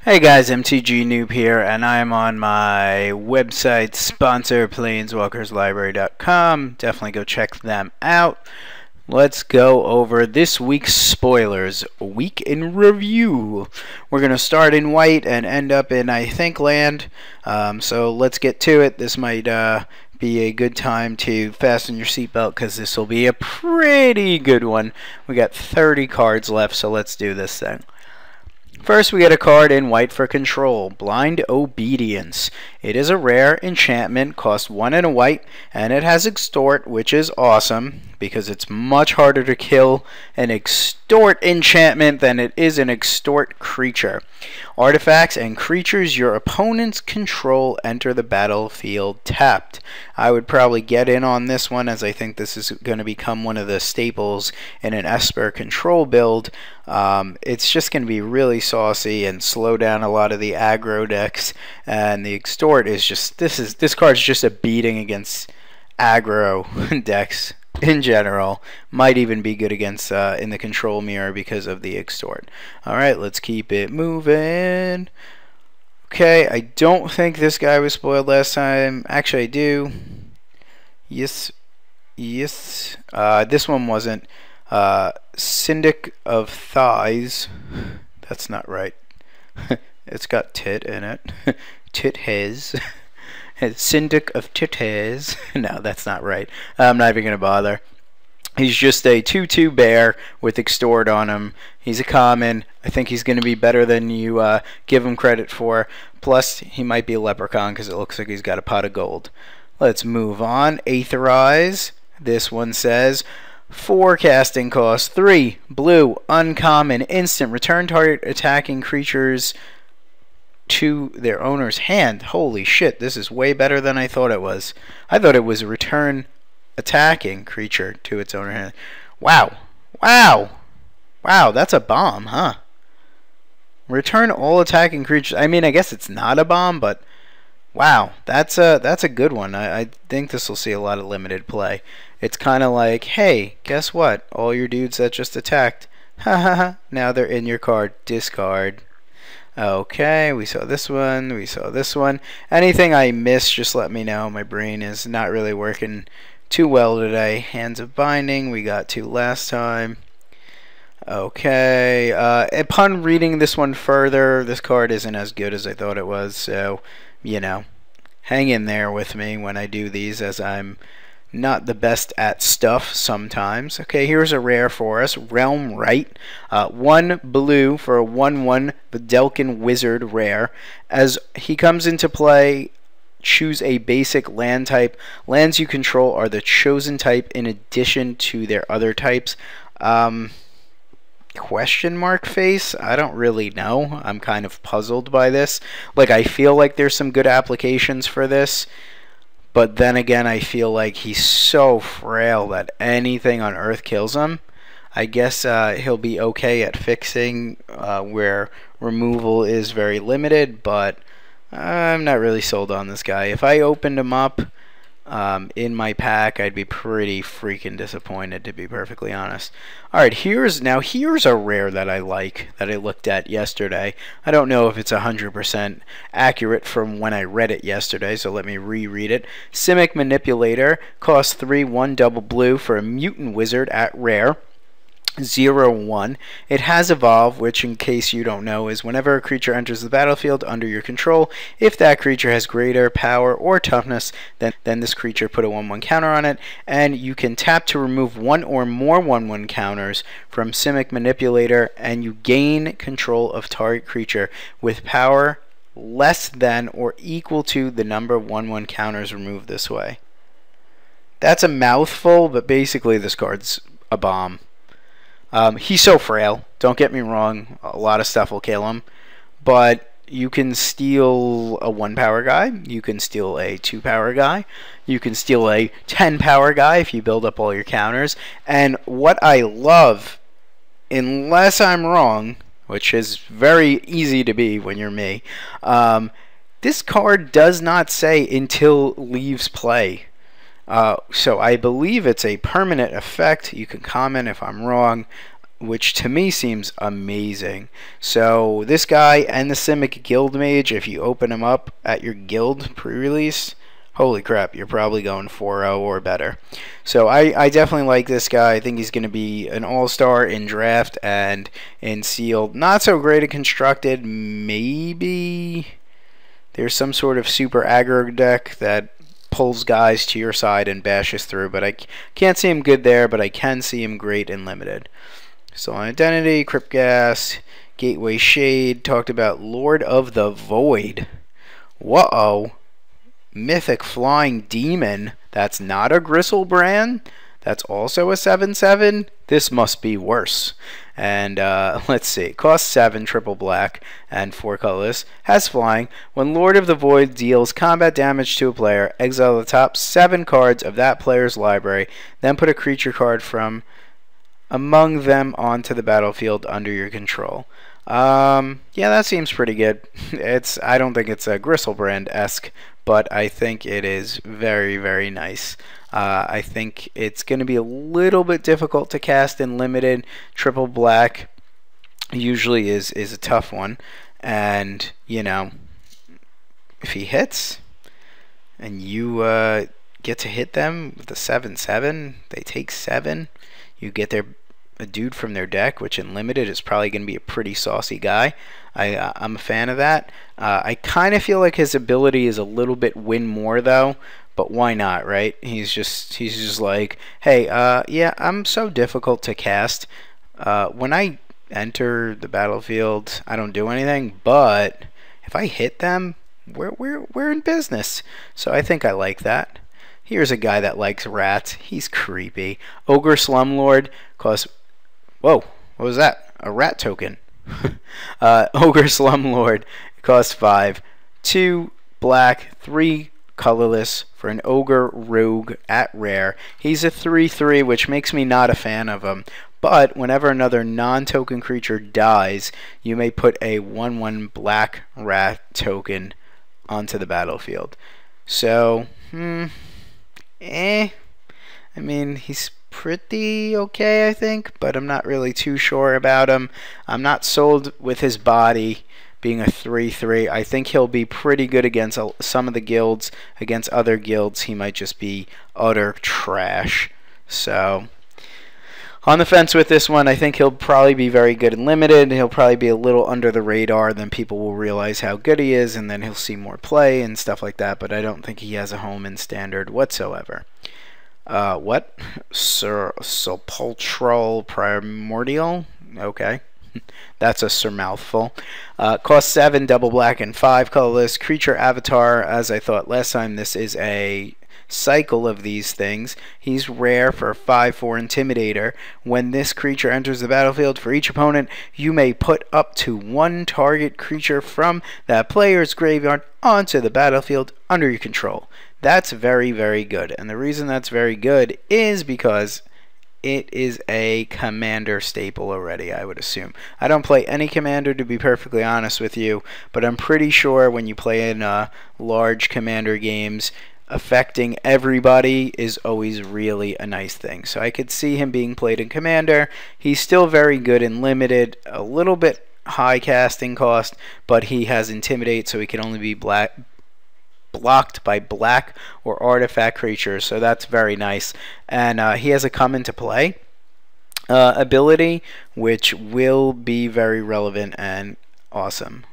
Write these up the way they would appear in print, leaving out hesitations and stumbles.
Hey guys, mtg noob here, and I'm on my website sponsor, planeswalkerslibrary.com. Definitely go check them out. Let's go over this week's spoilers, week in review. We're going to start in white and end up in, I think, land. So let's get to it. This might be a good time to fasten your seatbelt because this will be a pretty good one. We got 30 cards left, so let's do this thing. First, we get a card in white for control, Blind Obedience. It is a rare enchantment, costs 1 and a white, and it has Extort, which is awesome because it's much harder to kill an Extort enchantment than it is an Extort creature. Artifacts and creatures your opponents control enter the battlefield tapped. I would probably get in on this one, as I think this is going to become one of the staples in an Esper control build. It's just going to be really saucy and slow down a lot of the aggro decks, and the Extort is just this card's just a beating against aggro decks in general. Might even be good against in the control mirror because of the Extort. Alright, let's keep it moving. Okay, I don't think this guy was spoiled last time. Actually, I do. Yes. This one wasn't. Syndic of Thighs. That's not right. It's got tit in it. Tit has. Syndic of Titties. No, that's not right. I'm not even going to bother. He's just a 2/2 bear with Extort on him. He's a common. I think he's going to be better than you give him credit for. Plus, he might be a leprechaun because it looks like he's got a pot of gold. Let's move on. Aetherize. This one says 4 casting cost, 3 blue, uncommon, instant. Return target attacking creatures to their owner's hand. Holy shit, this is way better than I thought it was. I thought it was a return attacking creature to its owner's hand. Wow, that's a bomb, huh? Return all attacking creatures. I mean, I guess it's not a bomb, but wow, that's a good one. I think this will see a lot of limited play. It's kind of like, hey, guess what? All your dudes that just attacked, now they're in your card. Discard. Okay, we saw this one. We saw this one. Anything I missed, just let me know. My brain is not really working too well today. Hands of Binding. We got 2 last time. Okay. Upon reading this one further, this card isn't as good as I thought it was. So, you know, hang in there with me when I do these, as I'm not the best at stuff sometimes. Okay, here's a rare for us. Realm Right. 1 blue for a 1/1, the Delkin Wizard rare. As he comes into play, choose a basic land type. Lands you control are the chosen type in addition to their other types. Question mark face? I don't really know. I'm kind of puzzled by this. Like, I feel like there's some good applications for this, but then again, I feel like he's so frail that anything on Earth kills him. I guess he'll be okay at fixing where removal is very limited, but I'm not really sold on this guy. If I opened him up in my pack, I'd be pretty freaking disappointed, to be perfectly honest. Alright, here's a rare that I like, that I looked at yesterday. I don't know if it's 100% accurate from when I read it yesterday, so let me reread it. Simic Manipulator, costs 3, 1 double blue for a mutant wizard at rare. 0/1. It has Evolve, which, in case you don't know, is whenever a creature enters the battlefield under your control, if that creature has greater power or toughness, then this creature put a 1/1 counter on it, and you can tap to remove 1 or more 1/1 counters from Simic Manipulator, and you gain control of target creature with power less than or equal to the number of 1/1 counters removed this way. That's a mouthful, but basically this card's a bomb. He's so frail, don't get me wrong, a lot of stuff will kill him, but you can steal a 1 power guy, you can steal a 2 power guy, you can steal a 10 power guy if you build up all your counters, and what I love, unless I'm wrong, which is very easy to be when you're me, this card does not say until leaves play. So I believe it's a permanent effect. You can comment if I'm wrong. which to me seems amazing. So this guy and the Simic Guild Mage, if you open them up at your guild pre-release, holy crap, you're probably going 4-0 or better. So I definitely like this guy. I think he's going to be an all-star in draft and in sealed. Not so great at constructed. Maybe there's some sort of super aggro deck that pulls guys to your side and bashes through, but I can't see him good there, but I can see him great in limited. So Identity, Cryptgas, Gateway Shade, talked about Lord of the Void. Whoa. Mythic Flying Demon. That's not a Griselbrand. That's also a 7/7. This must be worse. And let's see. Costs 7, triple black, and 4 colorless. Has flying. When Lord of the Void deals combat damage to a player, exile the top 7 cards of that player's library. Then put a creature card from among them onto the battlefield under your control. Yeah, that seems pretty good. I don't think it's a Griselbrand-esque, but I think it is very, very nice. I think it's going to be a little bit difficult to cast in limited. Triple black usually is a tough one, and you know, if he hits and you get to hit them with a 7/7, they take 7. You get a dude from their deck, which in limited is probably going to be a pretty saucy guy. I'm a fan of that. I kind of feel like his ability is a little bit win more though, but why not, right? He's just like, hey, yeah, I'm so difficult to cast. When I enter the battlefield, I don't do anything, but if I hit them, we're in business. So I think I like that. Here's a guy that likes rats. He's creepy. Ogre Slumlord costs... Whoa, what was that? A rat token. Ogre Slumlord costs 5. 2 black, 3 colorless for an Ogre Rogue at rare. He's a 3/3, which makes me not a fan of him. But whenever another non-token creature dies, you may put a 1/1 black rat token onto the battlefield. So, I mean, he's pretty okay, I think, but I'm not really too sure about him. I'm not sold with his body being a 3/3. I think he'll be pretty good against some of the guilds. Against other guilds, he might just be utter trash. So, on the fence with this one. I think he'll probably be very good in limited. He'll probably be a little under the radar. Then people will realize how good he is, and then he'll see more play and stuff like that. But I don't think he has a home in standard whatsoever. What? Sepulchral Primordial? Okay. That's a mouthful. Cost 7, double black, and 5 colorless. Creature avatar, as I thought last time, this is a cycle of these things. He's rare for a 5/4 Intimidator. When this creature enters the battlefield, for each opponent, you may put up to 1 target creature from that player's graveyard onto the battlefield under your control. That's very, very good. And the reason that's very good is because it is a commander staple already, I would assume. I don't play any commander, to be perfectly honest with you, but I'm pretty sure when you play in large commander games, affecting everybody is always really a nice thing. So I could see him being played in commander. He's still very good in limited, a little bit high casting cost, but he has intimidate, so he can only be blocked by black or artifact creatures, so that's very nice. And he has a come into play ability, which will be very relevant and awesome.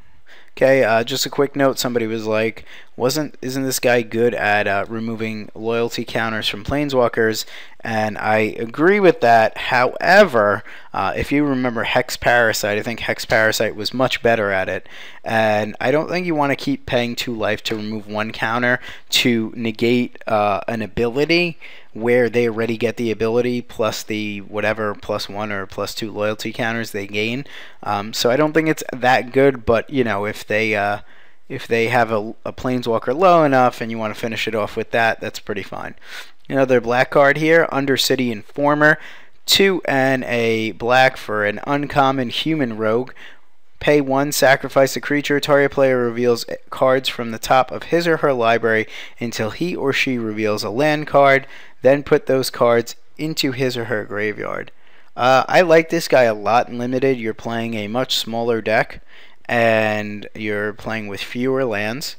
Okay, just a quick note, somebody was like, isn't this guy good at removing loyalty counters from planeswalkers? And I agree with that. However, if you remember Hex Parasite, I think Hex Parasite was much better at it. And I don't think you want to keep paying 2 life to remove 1 counter to negate an ability where they already get the ability plus the whatever +1 or +2 loyalty counters they gain. So I don't think it's that good, but you know, if they have a planeswalker low enough and you want to finish it off with that, that's pretty fine. Another black card here, Undercity Informer, 2 and a black for an uncommon human rogue. Pay 1, sacrifice a creature. Target player reveals cards from the top of his or her library until he or she reveals a land card. Then put those cards into his or her graveyard. I like this guy a lot in limited. You're playing a much smaller deck, and you're playing with fewer lands.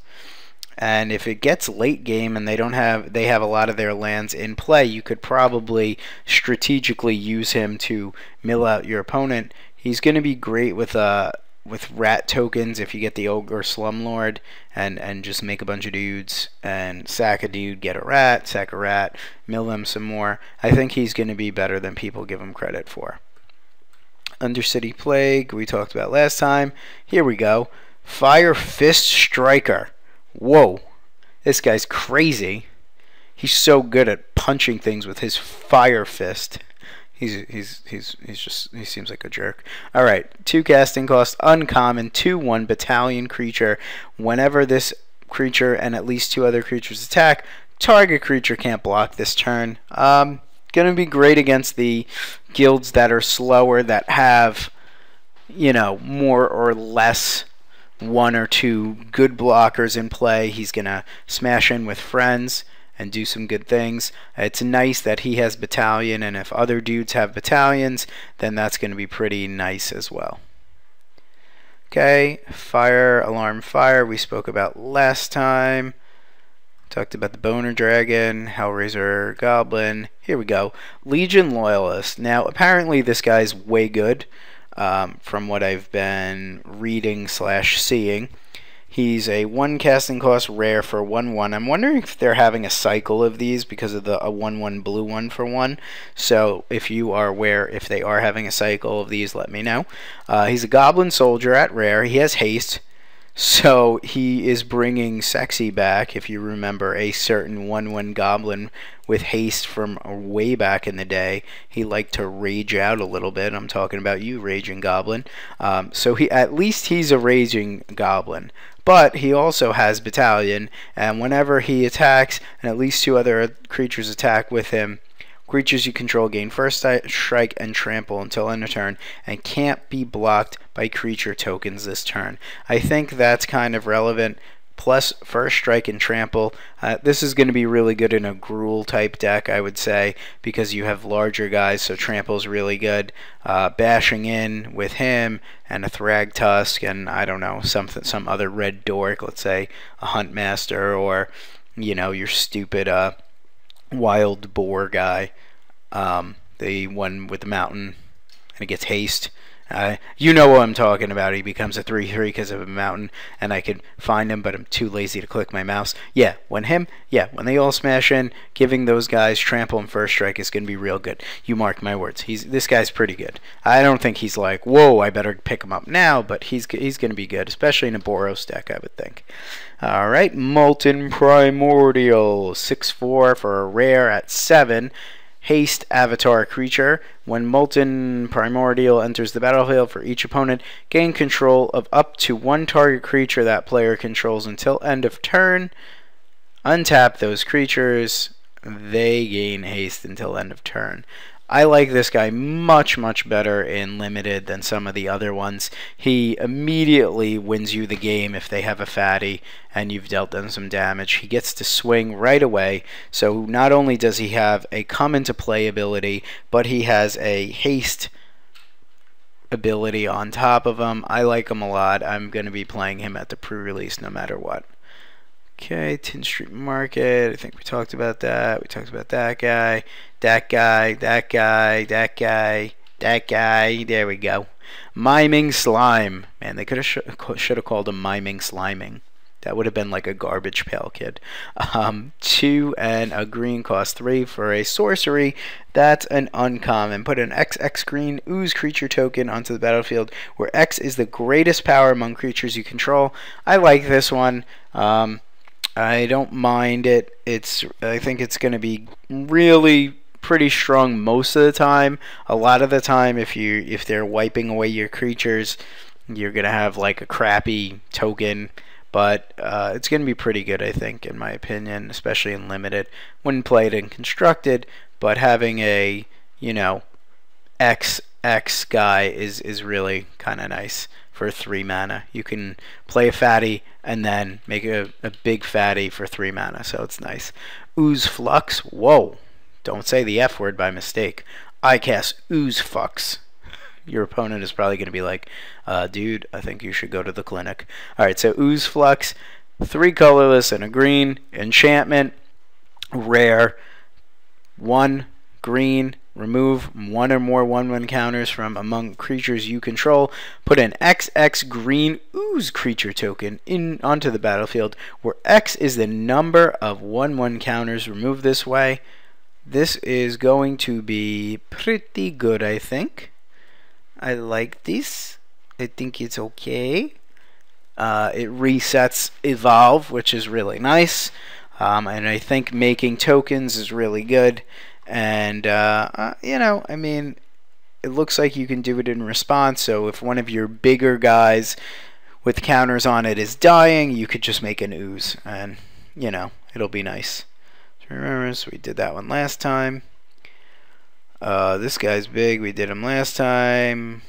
And if it gets late game and they have a lot of their lands in play, you could probably strategically use him to mill out your opponent. He's going to be great with rat tokens if you get the Ogre Slumlord and just make a bunch of dudes and sack a dude, get a rat, sack a rat, mill them some more. I think he's going to be better than people give him credit for. Undercity Plague we talked about last time. Here we go. Firefist Striker. Whoa, this guy's crazy. He's so good at punching things with his fire fist. He seems like a jerk. All right, 2 casting cost, uncommon, 2/1 battalion creature. Whenever this creature and at least 2 other creatures attack, target creature can't block this turn. Gonna be great against the guilds that are slower, that have, you know, more or less 1 or 2 good blockers in play. He's gonna smash in with friends and do some good things. It's nice that he has battalion, and if other dudes have battalions, then that's going to be pretty nice as well. Okay, fire, alarm, fire we spoke about last time. Talked about the Boner Dragon, Hellraiser Goblin. Here we go. Legion Loyalist. Now, apparently this guy's way good from what I've been reading / seeing. He's a 1 casting cost rare for 1/1. I'm wondering if they're having a cycle of these because of a 1/1 blue 1 for 1. So if you are aware, if they are having a cycle of these, let me know. He's a Goblin Soldier at rare. He has haste. So he is bringing sexy back. If you remember a certain 1/1 Goblin with haste from way back in the day, he liked to rage out a little bit. I'm talking about you, Raging Goblin. So at least he's a Raging Goblin. But he also has battalion, and whenever he attacks and at least 2 other creatures attack with him, creatures you control gain first strike and trample until end of turn and can't be blocked by creature tokens this turn. I think that's kind of relevant. Plus first strike and trample. This is going to be really good in a Gruul type deck, I would say, because you have larger guys, so trample's really good. Bashing in with him and a Thragtusk and I don't know, some other red dork, let's say a Huntmaster, or you know, your stupid wild boar guy, the one with the mountain and it gets haste. You know what I'm talking about. He becomes a 3/3 because of a mountain, and I could find him, but I'm too lazy to click my mouse. Yeah, when they all smash in, giving those guys trample and first strike is going to be real good. You mark my words. This guy's pretty good. I don't think he's like, whoa, I better pick him up now, but he's going to be good, especially in a Boros deck, I would think. All right, Molten Primordial, 6/4 for a rare at 7. Haste avatar creature. When Molten Primordial enters the battlefield for each opponent, gain control of up to 1 target creature that player controls until end of turn. Untap those creatures. They gain haste until end of turn. I like this guy much, much better in limited than some of the other ones. He immediately wins you the game if they have a fatty and you've dealt them some damage. He gets to swing right away, so not only does he have a come into play ability, but he has a haste ability on top of him. I like him a lot. I'm going to be playing him at the pre-release no matter what. Okay, Tin Street Market, I think we talked about that. We talked about that guy, that guy, that guy, that guy, that guy. There we go. Miming Slime. Man, they should have called him Miming Sliming. That would have been like a Garbage Pail Kid. 2 and a green cost 3 for a sorcery. That's an uncommon. Put an XX green ooze creature token onto the battlefield where X is the greatest power among creatures you control. I like this one. I don't mind it. I think it's going to be really pretty strong most of the time. A lot of the time, if they're wiping away your creatures, you're going to have like a crappy token. But it's going to be pretty good, I think, in my opinion, especially in limited. Wouldn't play it in constructed, but having a, you know, XX guy is really kind of nice. For 3 mana, you can play a fatty and then make a big fatty for 3 mana, so it's nice. Ooze Flux, whoa, don't say the F word by mistake. I cast Ooze Fucks. Your opponent is probably going to be like, dude, I think you should go to the clinic. Alright, so Ooze Flux, 3 colorless and a green, enchantment, rare, 1 green, remove 1 or more 1/1 counters from among creatures you control, put an XX green Ooze creature token onto the battlefield, where X is the number of 1/1 counters removed this way. This is going to be pretty good, I think. I like this. I think it's okay. It resets Evolve, which is really nice. And I think making tokens is really good. And, you know, I mean, it looks like you can do it in response. So if one of your bigger guys with counters on it is dying, you could just make an Ooze. And, you know, it'll be nice. So remember, so we did that one last time. This guy's big. We did him last time.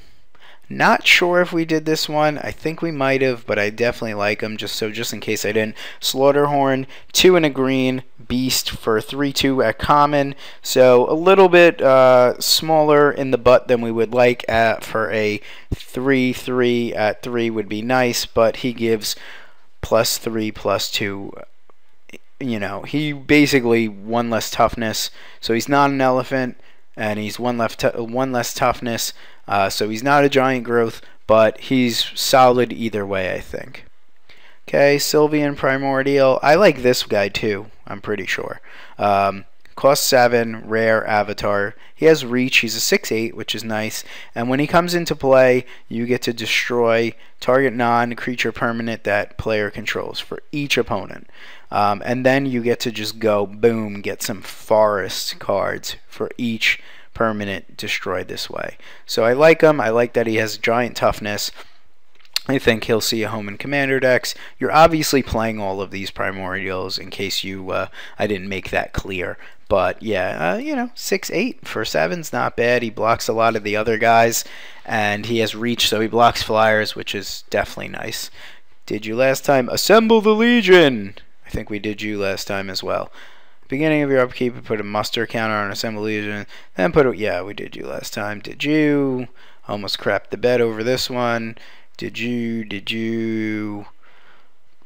Not sure if we did this one. I think we might have, but I definitely like him. Just in case I didn't. Slaughterhorn, 2 and a green. Beast for 3/2 at common. So a little bit smaller in the butt than we would like. For a 3/3 at 3 would be nice, but he gives +3/+2. You know, he basically 1 less toughness. So he's not an elephant. And he's 1 less toughness, so he's not a giant growth, but he's solid either way, I think. Okay, Sylvian Primordial. I like this guy too, I'm pretty sure. Cost 7, rare avatar. He has reach. He's a 6/8, which is nice. And when he comes into play, you get to destroy target non-creature permanent that player controls for each opponent. And then you get to just go, boom, get some forest cards for each permanent destroyed this way. So I like him. I like that he has giant toughness. I think he'll see a home in Commander decks. You're obviously playing all of these Primordials in case you I didn't make that clear. But yeah, you know, 6/8 for 7's not bad. He blocks a lot of the other guys, and he has reach, so he blocks flyers, which is definitely nice. Did you last time? Assemble the Legion! I think we did you last time as well. Beginning of your upkeep, put a muster counter on Assemble Legion, then put a, yeah, we did you last time. Did you? Almost crapped the bed over this one. Did you?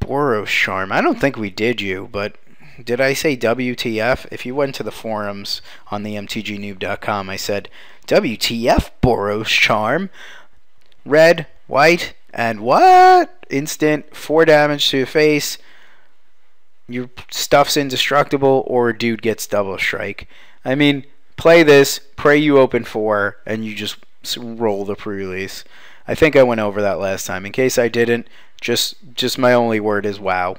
Boros Charm. I don't think we did you, but did I say WTF? If you went to the forums on the mtgnoob.com, I said, WTF Boros Charm. Red, white, and what? Instant, 4 damage to the face. Your stuff's indestructible, or a dude gets double strike. I mean, play this, pray you open 4, and you just roll the pre-release. I think I went over that last time. In case I didn't, just my only word is wow.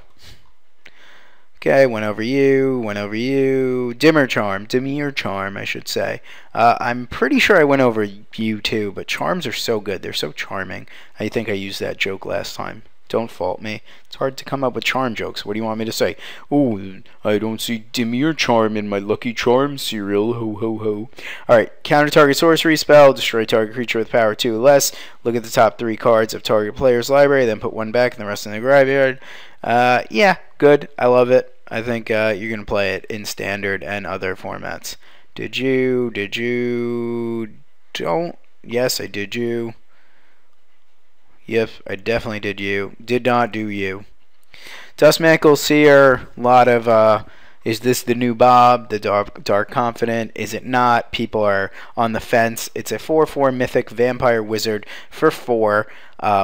Okay, went over you. Dimmer Charm, I should say. I'm pretty sure I went over you too, but charms are so good. They're so charming. I think I used that joke last time. Don't fault me. It's hard to come up with charm jokes. What do you want me to say? Oh, I don't see Dimir Charm in my Lucky Charm cereal. Ho, ho, ho. Alright, counter target sorcery spell. Destroy target creature with power 2 or less. Look at the top 3 cards of target player's library. Then put 1 back and the rest in the graveyard. Yeah, good. I love it. I think you're going to play it in standard and other formats. Did you? Don't. Yes, I did you. Yep, I definitely did you. Did not do you. Dustmantle Seer, a lot of, is this the new Bob, the Dark Confident? Is it not? People are on the fence. It's a 4/4 Mythic Vampire Wizard for 4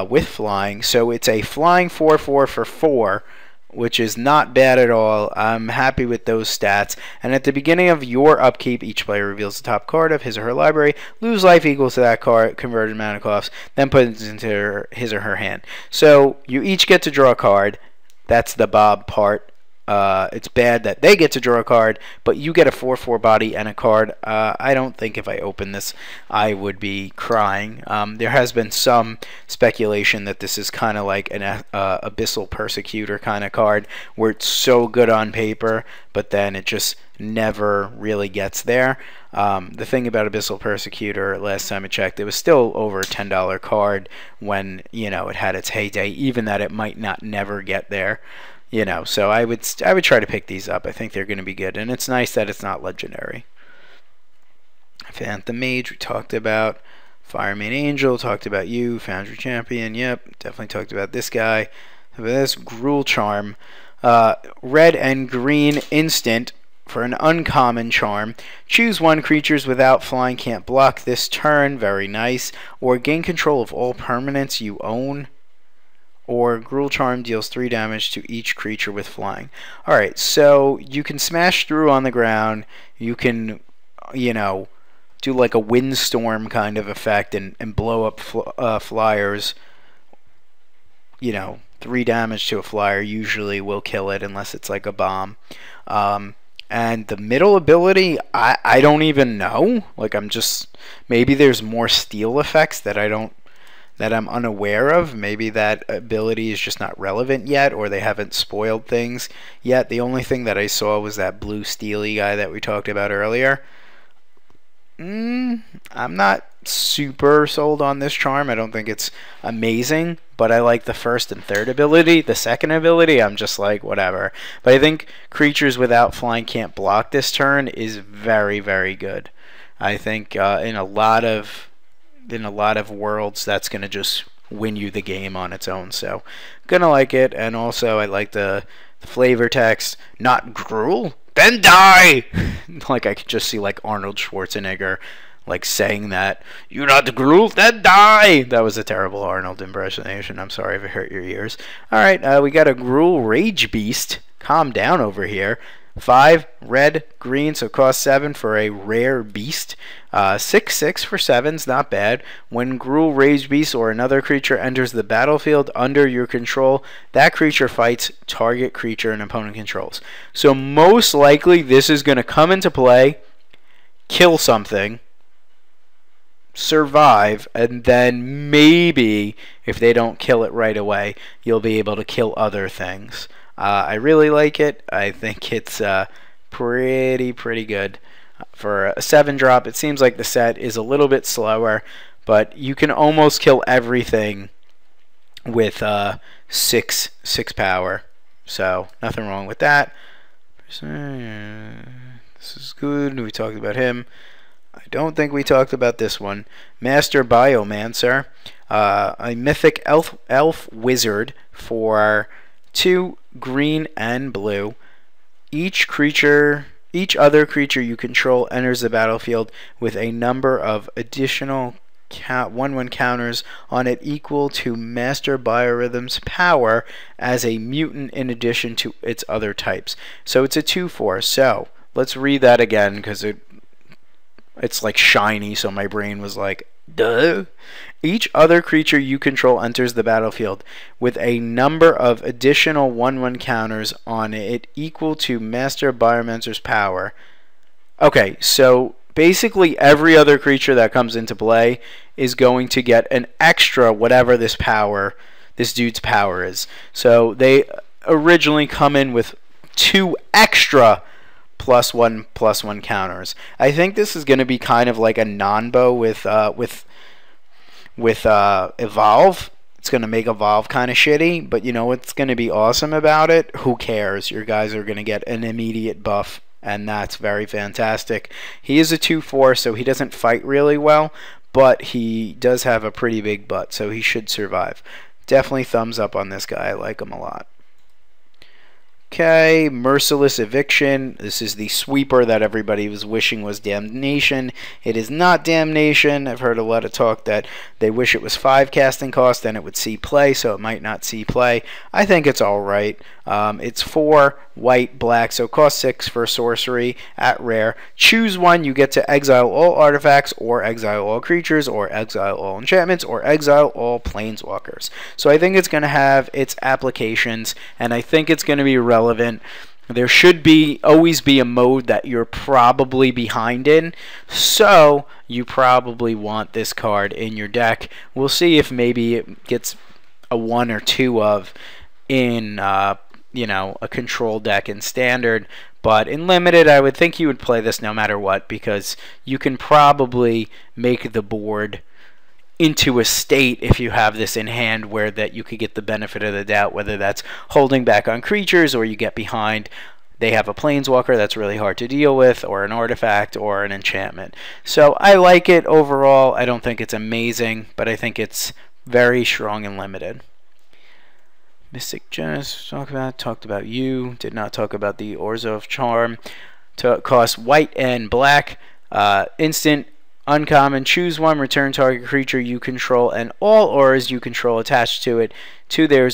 with flying. So it's a flying 4/4 for 4, which is not bad at all. I'm happy with those stats. And at the beginning of your upkeep, each player reveals the top card of his or her library. Lose life equals to that card, converted machinima, then put it into his or her hand. So you each get to draw a card. That's the Bob part. It's bad that they get to draw a card, but you get a 4/4 body and a card. I don't think if I open this, I would be crying. There has been some speculation that this is kind of like an Abyssal Persecutor kind of card, where it's so good on paper, but then it just never really gets there. The thing about Abyssal Persecutor, last time I checked, it was still over a $10 card when, you know, it had its heyday, even that it might not never get there. You know, so I would try to pick these up. I think they're going to be good, and it's nice that it's not legendary. Phantom Mage, we talked about. Fireman Angel, talked about you. Foundry Champion, yep, definitely talked about this guy. This Gruul Charm. Red and green instant for an uncommon charm. Choose one. Creatures without flying can't block this turn. Very nice. Or gain control of all permanents you own. Or Gruul Charm deals 3 damage to each creature with flying. Alright, so you can smash through on the ground. You can, you know, do like a windstorm kind of effect and blow up flyers. You know, 3 damage to a flyer usually will kill it unless it's like a bomb. And the middle ability, I don't even know. Like, I'm just, maybe there's more steal effects that I'm unaware of. Maybe that ability is just not relevant yet, or they haven't spoiled things yet. The only thing that I saw was that blue steely guy that we talked about earlier. I'm not super sold on this charm. I don't think it's amazing, but I like the first and third ability. The second ability, I'm just like, whatever. But I think creatures without flying can't block this turn is very, very good. I think in a lot of worlds, that's going to just win you the game on its own. So, gonna like it. And also, I like the flavor text. Not Gruul, then die! Like, I could just see, like, Arnold Schwarzenegger, like, saying that. You're not the Gruul, then die! That was a terrible Arnold impersonation. I'm sorry if it hurt your ears. Alright, we got a Gruul Rage Beast. Calm down over here. 5, red, green, so cost 7 for a rare beast. 6/6 for 7's not bad. When Gruul Rage Beast or another creature enters the battlefield under your control, that creature fights target creature an opponent controls. So most likely this is going to come into play, kill something, survive, and then maybe if they don't kill it right away, you'll be able to kill other things. I really like it. I think it's pretty good. For a 7-drop, it seems like the set is a little bit slower, but you can almost kill everything with 6 power. So, nothing wrong with that. This is good. We talked about him. I don't think we talked about this one. Master Biomancer. A mythic elf wizard for 2 green and blue. Each other creature you control enters the battlefield with a number of additional 1/1 counters on it equal to Master Biorhythm's power as a mutant in addition to its other types. So it's a 2/4. So let's read that again because it's like shiny, so my brain was like, duh. Each other creature you control enters the battlefield with a number of additional 1/1 counters on it equal to Master Biomancer's power. Okay, so basically every other creature that comes into play is going to get an extra whatever this dude's power is. So they originally come in with 2 extra +1/+1 counters. I think this is going to be kind of like a non-bow with Evolve. It's going to make Evolve kind of shitty, but you know what's going to be awesome about it? Who cares? Your guys are going to get an immediate buff, and that's very fantastic. He is a 2/4, so he doesn't fight really well, but he does have a pretty big butt, so he should survive. Definitely thumbs up on this guy. I like him a lot. Okay, Merciless Eviction. This is the sweeper that everybody was wishing was Damnation. It is not Damnation. I've heard a lot of talk that they wish it was 5 casting cost, then it would see play, so it might not see play. I think it's alright. It's 4 white, black, so cost 6 for sorcery at rare. Choose one. You get to exile all artifacts, or exile all creatures, or exile all enchantments, or exile all planeswalkers. So I think it's going to have its applications, and I think it's going to be relevant. There should always be a mode that you're probably behind in, so you probably want this card in your deck. We'll see if maybe it gets a 1 or 2 of in you know, a control deck in standard, but in limited I would think you would play this no matter what, because you can probably make the board into a state if you have this in hand where that you could get the benefit of the doubt, whether that's holding back on creatures or you get behind. they have a planeswalker that's really hard to deal with, or an artifact, or an enchantment. So I like it overall. I don't think it's amazing, but I think it's very strong and limited. Mystic Genesis, talked about you. Did not talk about the Orzo of Charm. Cost white and black. Instant, uncommon. Choose one. Return target creature you control and all auras you control attached to it to their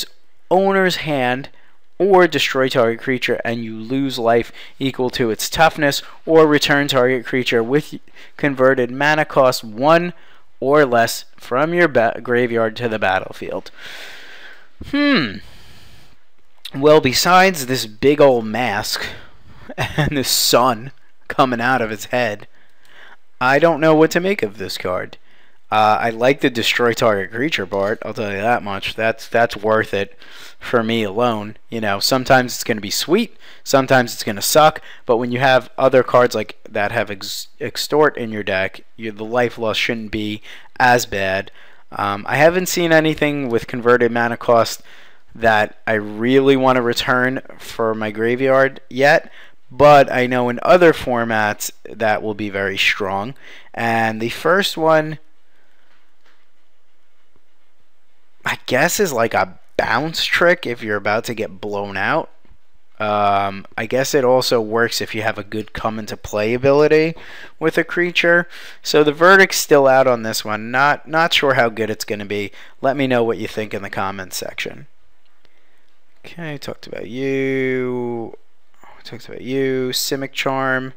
owner's hand, or destroy target creature and you lose life equal to its toughness, or return target creature with converted mana cost 1 or less from your graveyard to the battlefield. Well, besides this big old mask and the sun coming out of his head, I don't know what to make of this card. I like the destroy target creature part, I'll tell you that much. That's worth it for me alone. You know, sometimes it's going to be sweet, sometimes it's going to suck, but when you have other cards like that have extort in your deck, the life loss shouldn't be as bad. I haven't seen anything with converted mana cost that I really want to return for my graveyard yet, but I know in other formats that will be very strong. And the first one, I guess, is like a bounce trick if you're about to get blown out. I guess it also works if you have a good come into play ability with a creature. So the verdict's still out on this one. Not sure how good it's going to be. Let me know what you think in the comments section. Okay, talked about you. Simic Charm.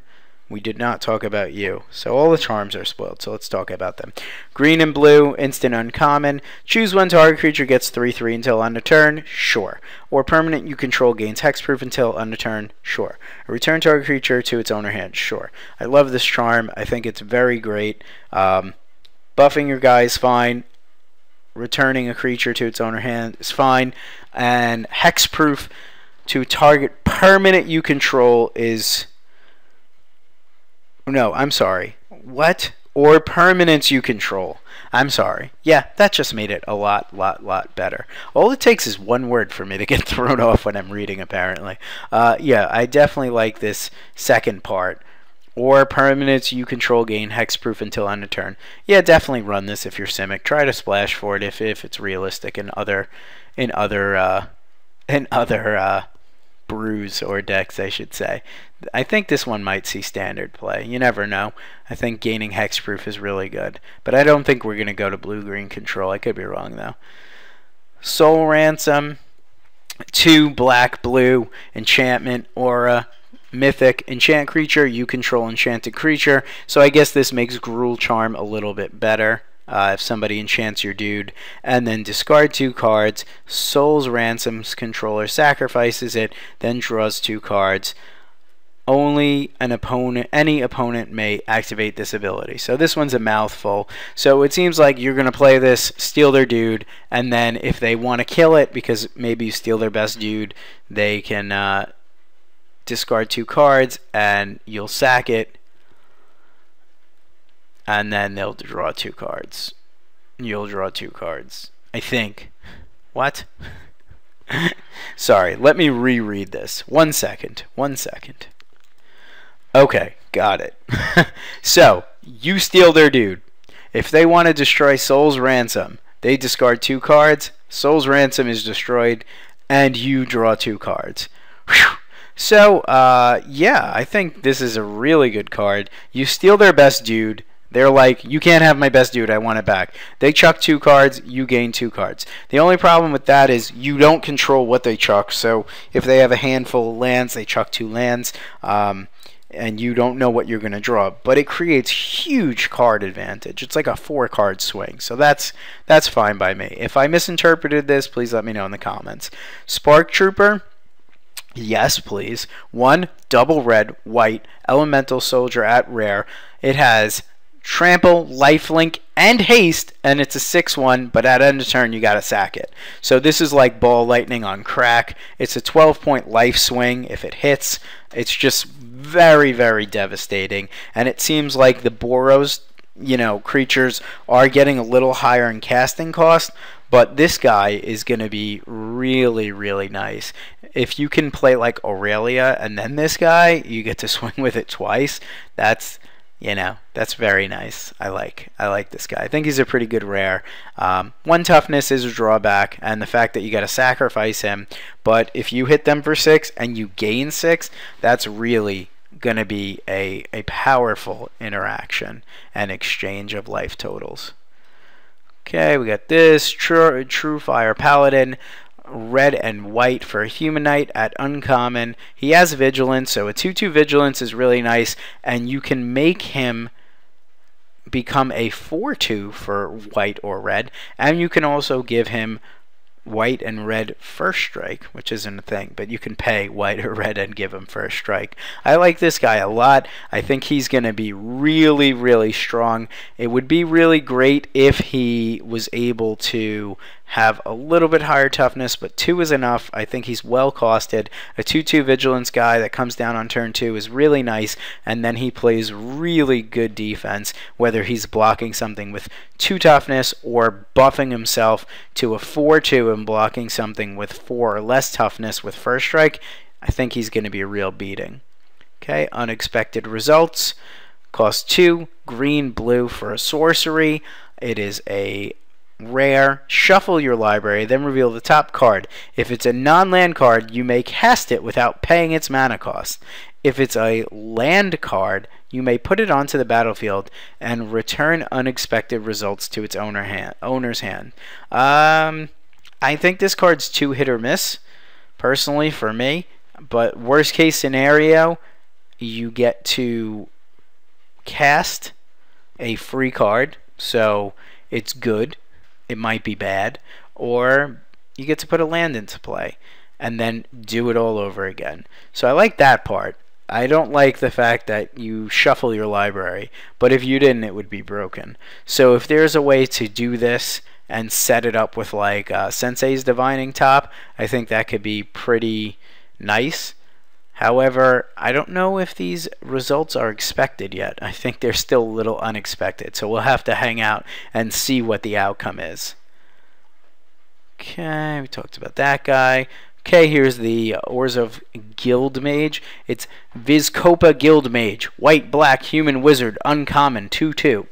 We did not talk about you. So all the charms are spoiled, so let's talk about them. Green and blue, instant uncommon. Choose one target creature gets 3/3 until end of turn, sure. Or permanent you control gains hexproof until end of turn, sure. A return target creature to its owner hand, sure. I love this charm. I think it's very great. Buffing your guy is fine. Returning a creature to its owner hand is fine. And hexproof to target permanent you control is... No, I'm sorry. What? Or permanents you control. I'm sorry. Yeah, that just made it a lot better. All it takes is one word for me to get thrown off when I'm reading, apparently. Yeah, I definitely like this second part. Or permanents you control gain hexproof until end of turn. Yeah, definitely run this if you're Simic. Try to splash for it if it's realistic in other brews or decks, I should say. I think this one might see standard play. You never know. I think gaining hexproof is really good, but I don't think we're going to go to blue-green control. I could be wrong, though. Soul Ransom, 2 black-blue, enchantment, aura, mythic, enchant creature, you control enchanted creature. So I guess this makes Gruul Charm a little bit better. If somebody enchants your dude, and then discard 2 cards, Soul's Ransom's controller sacrifices it, then draws 2 cards. Only any opponent may activate this ability. So this one's a mouthful. So it seems like you're going to play this, steal their dude, and then if they want to kill it, because maybe you steal their best dude, they can discard 2 cards, and you'll sack it. And then they'll draw 2 cards. You'll draw 2 cards. I think. What? Sorry, let me reread this. 1 second. 1 second. Okay, got it. So, you steal their dude. If they want to destroy Soul's Ransom, they discard 2 cards. Soul's Ransom is destroyed, and you draw 2 cards. Whew. So, yeah, I think this is a really good card. You steal their best dude. They're like, you can't have my best dude, I want it back. They chuck 2 cards, you gain 2 cards. The only problem with that is you don't control what they chuck. So if they have a handful of lands, they chuck 2 lands, and you don't know what you're going to draw. But it creates huge card advantage. It's like a 4-card swing. So that's fine by me. If I misinterpreted this, please let me know in the comments. Spark Trooper. Yes, please. 1, double red, white, elemental soldier at rare. It has trample, lifelink, and haste, and it's a 6/1, but at end of turn you gotta sack it. So this is like ball lightning on crack. It's a 12-point life swing. If it hits, it's just very, very devastating. And it seems like the Boros, you know, creatures are getting a little higher in casting cost, but this guy is going to be really, really nice. If you can play like Aurelia and then this guy, you get to swing with it twice. That's, you know, that's very nice. I like this guy. I think he's a pretty good rare. One toughness is a drawback, and the fact that you got to sacrifice him. But if you hit them for 6 and you gain 6, that's really going to be a powerful interaction and exchange of life totals. Okay, we got this True Fire Paladin, red and white for a Human Knight at uncommon. He has Vigilance, so a 2/2 Vigilance is really nice, and you can make him become a 4/2 for white or red, and you can also give him white and red first strike, which isn't a thing, but you can pay white or red and give him first strike. I like this guy a lot. I think he's going to be really, really strong. It would be really great if he was able to have a little bit higher toughness, but 2 is enough. I think he's well costed. A 2/2 Vigilance guy that comes down on turn 2 is really nice, and then he plays really good defense, whether he's blocking something with 2 toughness or buffing himself to a 4/2 and blocking something with 4 or less toughness with first strike. I think he's going to be a real beating. Okay, unexpected results. Cost 2, green, blue for a sorcery. It is a rare. Shuffle your library, then reveal the top card. If it's a non-land card, you may cast it without paying its mana cost. If it's a land card, you may put it onto the battlefield and return unexpected results to its owner's hand. I think this card's 2 hit or miss, personally, for me. But worst case scenario, you get to cast a free card, so it's good. It might be bad, or you get to put a land into play and then do it all over again. So I like that part. I don't like the fact that you shuffle your library, but if you didn't, it would be broken. So if there's a way to do this and set it up with like Sensei's Divining Top, I think that could be pretty nice. However, I don't know if these results are expected yet. I think they're still a little unexpected, so we'll have to hang out and see what the outcome is. Okay, we talked about that guy. Okay, here's the Orzo of Guild Mage. It's Vizkopa Guild Mage, white, black, human wizard, uncommon, 2/2.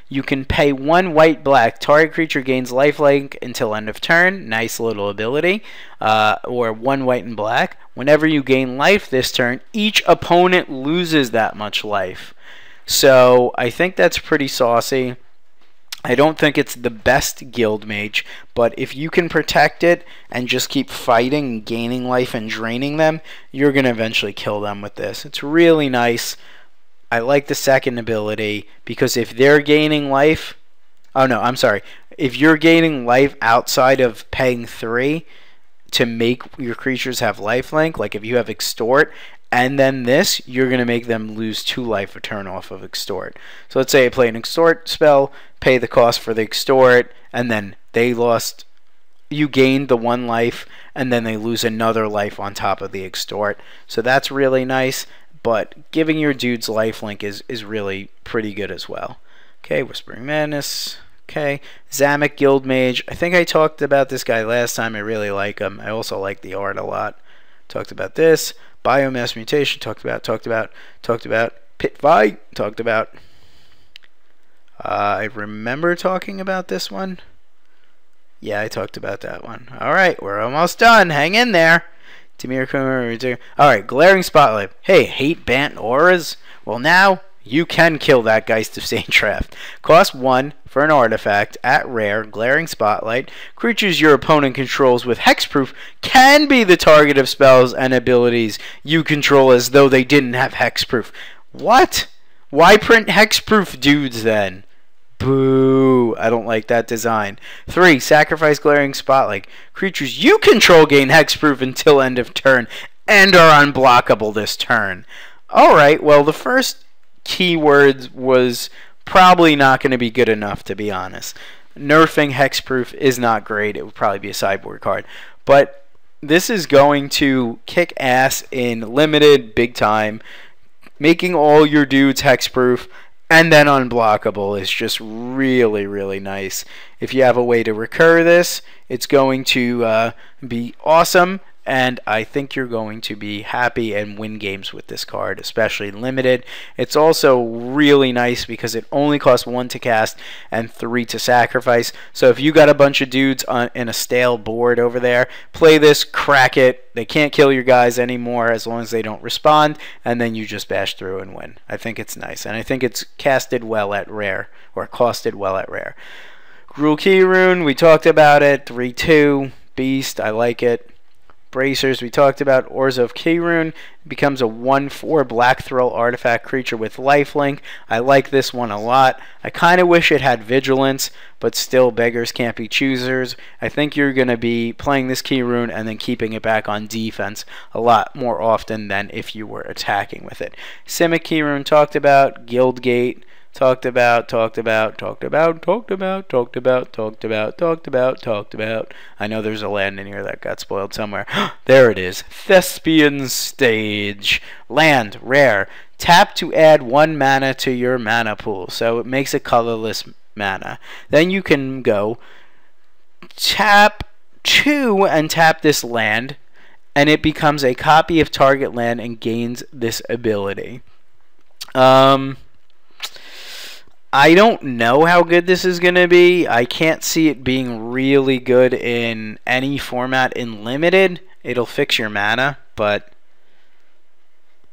You can pay 1 white, black. Target creature gains lifelink until end of turn. Nice little ability. Or 1 white and black. Whenever you gain life this turn, each opponent loses that much life. So I think that's pretty saucy. I don't think it's the best guild mage, but if you can protect it and just keep fighting, gaining life and draining them, you're going to eventually kill them with this. It's really nice. I like the second ability because if they're gaining life, oh no, I'm sorry. If you're gaining life outside of paying 3 to make your creatures have lifelink, like if you have extort and then this, you're going to make them lose 2 life a turn off of extort. So let's say I play an extort spell, pay the cost for the extort, and then they lost, you gained the 1 life, and then they lose another life on top of the extort. So that's really nice. But giving your dudes lifelink is really pretty good as well. Okay, Whispering Madness. Okay, Simic Guild Mage. I think I talked about this guy last time. I really like him. I also like the art a lot. Talked about this. Biomass Mutation. Talked about Pit Fight. Talked about. I remember talking about this one. Yeah, I talked about that one. All right, we're almost done. Hang in there. Alright, Glaring Spotlight. Hey, hate Bant Auras? Well, now you can kill that Geist of Saintcraft. Cost 1 for an artifact at rare, Glaring Spotlight. Creatures your opponent controls with hexproof can be the target of spells and abilities you control as though they didn't have hexproof. What? Why print hexproof dudes then? Boo. I don't like that design. 3. Sacrifice Glaring Spotlight. Creatures you control gain hexproof until end of turn and are unblockable this turn. Alright, well the first keyword was probably not going to be good enough, to be honest. Nerfing hexproof is not great. It would probably be a sideboard card. But this is going to kick ass in limited big time, making all your dudes hexproof And then unblockable is just really, really nice. If you have a way to recur this, it's going to be awesome. And I think you're going to be happy and win games with this card, especially limited. It's also really nice because it only costs 1 to cast and 3 to sacrifice. So if you got a bunch of dudes in a stale board over there, play this, crack it. They can't kill your guys anymore as long as they don't respond, and then you just bash through and win. I think it's nice, and I think it's casted well at rare, or costed well at rare. Ruki Rune, we talked about it, 3/2, beast, I like it. Bracers, we talked about. Orzo of Charm becomes a 1/4 black throw artifact creature with lifelink. I like this one a lot. I kind of wish it had vigilance, but still, beggars can't be choosers. I think you're going to be playing this key rune and then keeping it back on defense a lot more often than if you were attacking with it. Simic Mage talked about. Guildgate talked about. I know there's a land in here that got spoiled somewhere. There it is. Thespian Stage. Land, rare. Tap to add 1 mana to your mana pool. So it makes a colorless mana. Then you can go tap 2 and tap this land, and it becomes a copy of target land and gains this ability. I don't know how good this is going to be. I can't see it being really good in any format in limited. It'll fix your mana, but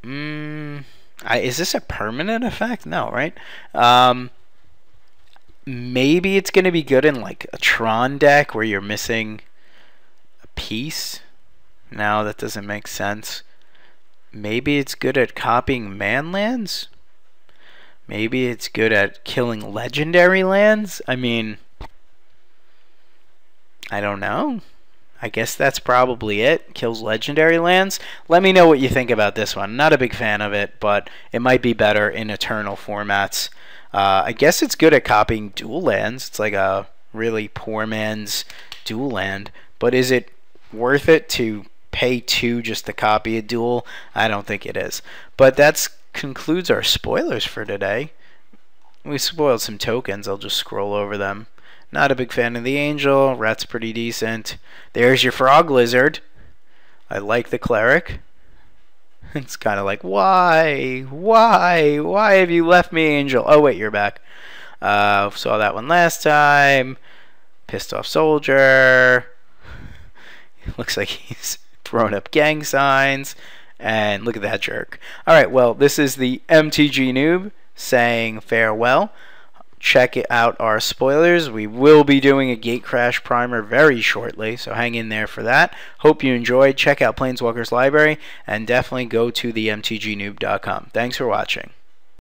is this a permanent effect? No, right? Maybe it's going to be good in like a Tron deck where you're missing a piece. No, that doesn't make sense. Maybe it's good at copying manlands. Maybe it's good at killing legendary lands. I mean, I don't know. I guess that's probably it. Kills legendary lands. Let me know what you think about this one. Not a big fan of it, but it might be better in Eternal formats. I guess it's good at copying dual lands. It's like a really poor man's dual land. But is it worth it to pay 2 just to copy a dual? I don't think it is. But that's concludes our spoilers for today. We spoiled some tokens. I'll just scroll over them. Not a big fan of the angel. Rat's pretty decent. There's your frog lizard. I like the cleric. It's kind of like, why have you left me, angel? Oh wait, you're back. Saw that one last time. Pissed off soldier. Looks like he's throwing up gang signs. And look at that jerk. Alright, well, this is the mtg noob saying farewell. Check out our spoilers. We will be doing a Gatecrash primer very shortly, so hang in there for that. Hope you enjoyed. Check out Planeswalkers Library, and definitely go to themtgnoob.com. Thanks for watching.